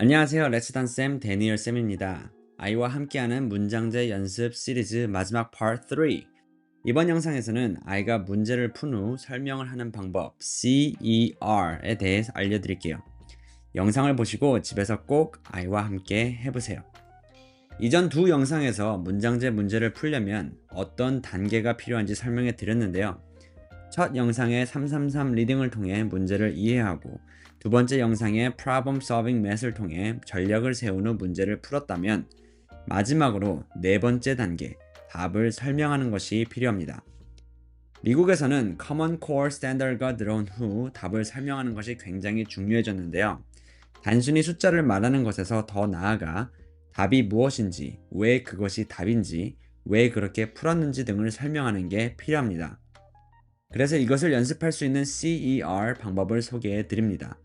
안녕하세요. 레츠단쌤 데니얼 쌤입니다. 아이와 함께하는 문장제 연습 시리즈 마지막 part 3. 이번 영상에서는 아이가 문제를 푼 후 설명을 하는 방법 CER에 대해 알려드릴게요. 영상을 보시고 집에서 꼭 아이와 함께 해보세요. 이전 두 영상에서 문장제 문제를 풀려면 어떤 단계가 필요한지 설명해 드렸는데요. 첫 영상의 333 리딩을 통해 문제를 이해하고 두 번째 영상의 Problem Solving Math를 통해 전략을 세운 후 문제를 풀었다면 마지막으로 네 번째 단계, 답을 설명하는 것이 필요합니다. 미국에서는 Common Core Standard가 들어온 후 답을 설명하는 것이 굉장히 중요해졌는데요. 단순히 숫자를 말하는 것에서 더 나아가 답이 무엇인지, 왜 그것이 답인지, 왜 그렇게 풀었는지 등을 설명하는 게 필요합니다. 그래서 이것을 연습할 수 있는 CER 방법을 소개해 드립니다.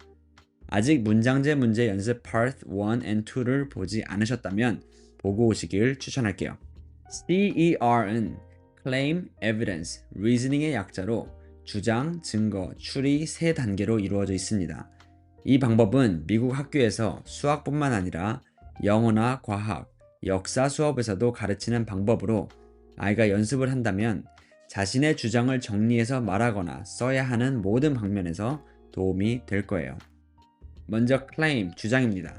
아직 문장제 문제 연습 Part 1 and 2를 보지 않으셨다면 보고 오시길 추천할게요. CER은 Claim, Evidence, Reasoning의 약자로 주장, 증거, 추리 세 단계로 이루어져 있습니다. 이 방법은 미국 학교에서 수학뿐만 아니라 영어나 과학, 역사 수업에서도 가르치는 방법으로 아이가 연습을 한다면 자신의 주장을 정리해서 말하거나 써야 하는 모든 방면에서 도움이 될 거예요. 먼저 claim, 주장입니다.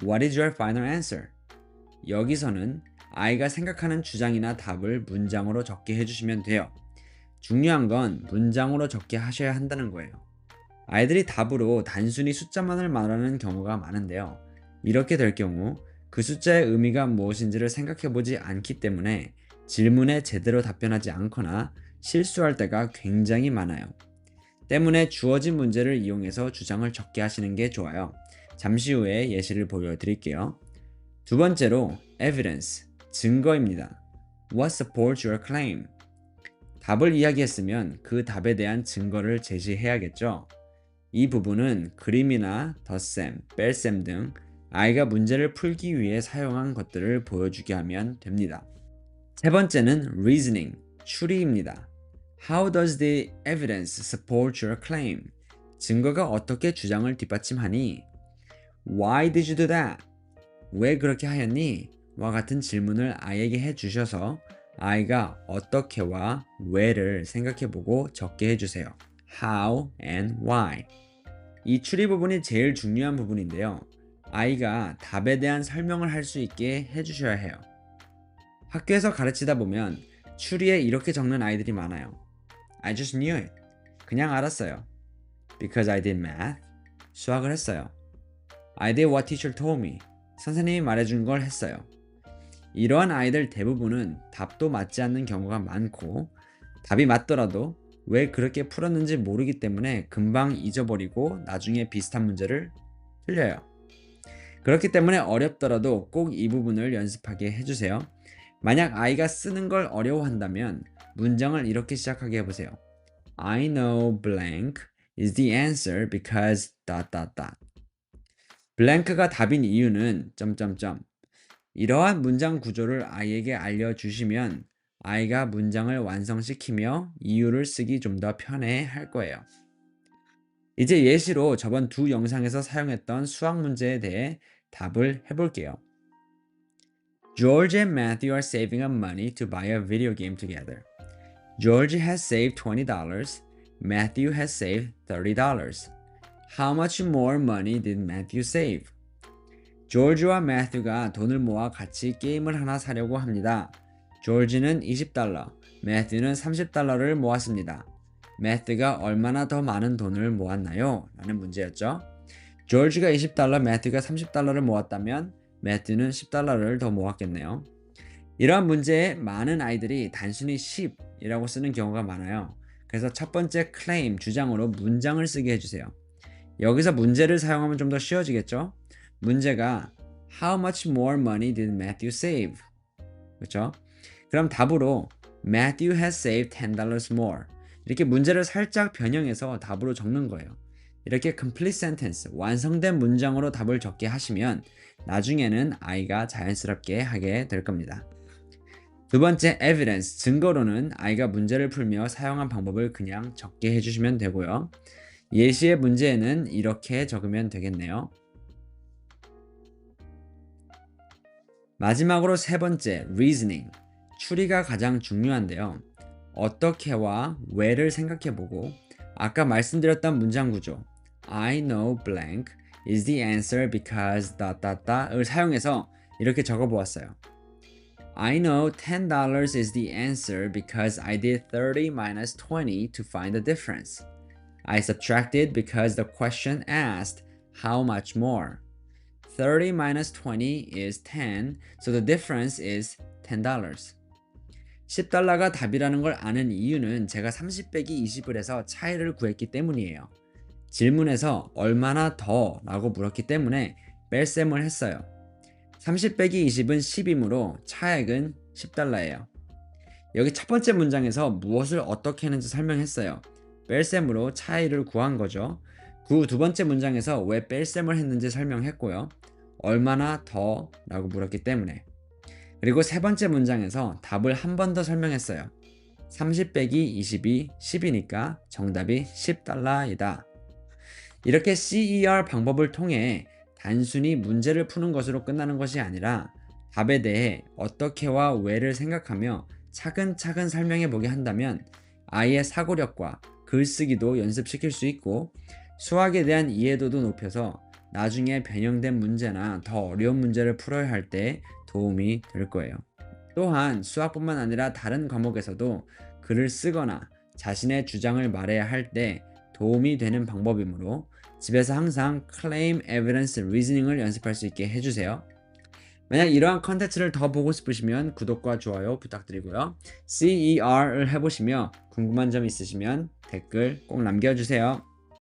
What is your final answer? 여기서는 아이가 생각하는 주장이나 답을 문장으로 적게 해주시면 돼요. 중요한 건 문장으로 적게 하셔야 한다는 거예요. 아이들이 답으로 단순히 숫자만을 말하는 경우가 많은데요. 이렇게 될 경우 그 숫자의 의미가 무엇인지를 생각해 보지 않기 때문에 질문에 제대로 답변하지 않거나 실수할 때가 굉장히 많아요. 때문에 주어진 문제를 이용해서 주장을 적게 하시는 게 좋아요. 잠시 후에 예시를 보여드릴게요. 두 번째로 evidence, 증거입니다. What supports your claim? 답을 이야기했으면 그 답에 대한 증거를 제시해야겠죠. 이 부분은 그림이나 덧셈, 뺄셈 등 아이가 문제를 풀기 위해 사용한 것들을 보여주게 하면 됩니다. 세 번째는 reasoning, 추리입니다. How does the evidence support your claim? 증거가 어떻게 주장을 뒷받침하니? Why did you do that? 왜 그렇게 하였니? 와 같은 질문을 아이에게 해주셔서 아이가 어떻게와 왜를 생각해보고 적게 해주세요. How and why. 이 추리 부분이 제일 중요한 부분인데요. 아이가 답에 대한 설명을 할 수 있게 해주셔야 해요. 학교에서 가르치다 보면 추리에 이렇게 적는 아이들이 많아요. I just knew it. 그냥 알았어요. Because I did math. 수학을 했어요. I did what teacher told me. 선생님이 말해준 걸 했어요. 이러한 아이들 대부분은 답도 맞지 않는 경우가 많고 답이 맞더라도 왜 그렇게 풀었는지 모르기 때문에 금방 잊어버리고 나중에 비슷한 문제를 틀려요. 그렇기 때문에 어렵더라도 꼭 이 부분을 연습하게 해주세요. 만약 아이가 쓰는 걸 어려워한다면 문장을 이렇게 시작하게 해보세요. I know blank is the answer because ... 블랭크가 답인 이유는 ... 이러한 문장 구조를 아이에게 알려주시면 아이가 문장을 완성시키며 이유를 쓰기 좀 더 편해 할 거예요. 이제 예시로 저번 두 영상에서 사용했던 수학 문제에 대해 답을 해볼게요. George and Matthew are saving up money to buy a video game together. George has saved $20. Matthew has saved $30. How much more money did Matthew save? 조지와 매튜가 돈을 모아 같이 게임을 하나 사려고 합니다. 조지는 $20, 매튜는 $30를 모았습니다. 매튜가 얼마나 더 많은 돈을 모았나요? 라는 문제였죠. 조지가 $20, 매튜가 $30를 모았다면 매튜는 $10를 더 모았겠네요. 이러한 문제에 많은 아이들이 단순히 10이라고 쓰는 경우가 많아요. 그래서 첫 번째 claim, 주장으로 문장을 쓰게 해주세요. 여기서 문제를 사용하면 좀 더 쉬워지겠죠? 문제가 How much more money did Matthew save? 그렇죠? 그럼 답으로 Matthew has saved $10 more. 이렇게 문제를 살짝 변형해서 답으로 적는 거예요. 이렇게 complete sentence, 완성된 문장으로 답을 적게 하시면 나중에는 아이가 자연스럽게 하게 될 겁니다. 두 번째 evidence, 증거로는 아이가 문제를 풀며 사용한 방법을 그냥 적게 해주시면 되고요. 예시의 문제에는 이렇게 적으면 되겠네요. 마지막으로 세 번째, reasoning. 추리가 가장 중요한데요. 어떻게와 왜를 생각해보고 아까 말씀드렸던 문장 구조 I know blank is the answer because 을 사용해서 이렇게 적어보았어요. I know $10 is the answer because I did 30 minus 20 to find the difference. I subtracted because the question asked how much more. 30 minus 20 is 10, so the difference is $10. 10달러가 답이라는 걸 아는 이유는 제가 30 빼기 20을 해서 차이를 구했기 때문이에요. 질문에서 얼마나 더 라고 물었기 때문에 뺄셈을 했어요. 30 빼기 20은 10이므로 차액은 10달러예요. 여기 첫 번째 문장에서 무엇을 어떻게 했는지 설명했어요. 뺄셈으로 차이를 구한 거죠. 그 두 번째 문장에서 왜 뺄셈을 했는지 설명했고요. 얼마나 더 라고 물었기 때문에. 그리고 세 번째 문장에서 답을 한 번 더 설명했어요. 30 빼기 20이 10이니까 정답이 10달러이다. 이렇게 CER 방법을 통해 단순히 문제를 푸는 것으로 끝나는 것이 아니라 답에 대해 어떻게와 왜를 생각하며 차근차근 설명해 보게 한다면 아이의 사고력과 글쓰기도 연습시킬 수 있고 수학에 대한 이해도도 높여서 나중에 변형된 문제나 더 어려운 문제를 풀어야 할 때 도움이 될 거예요. 또한 수학뿐만 아니라 다른 과목에서도 글을 쓰거나 자신의 주장을 말해야 할 때 도움이 되는 방법이므로 집에서 항상 Claim, Evidence, Reasoning을 연습할 수 있게 해주세요. 만약 이러한 컨텐츠를 더 보고 싶으시면 구독과 좋아요 부탁드리고요. CER을 해보시며 궁금한 점 있으시면 댓글 꼭 남겨주세요.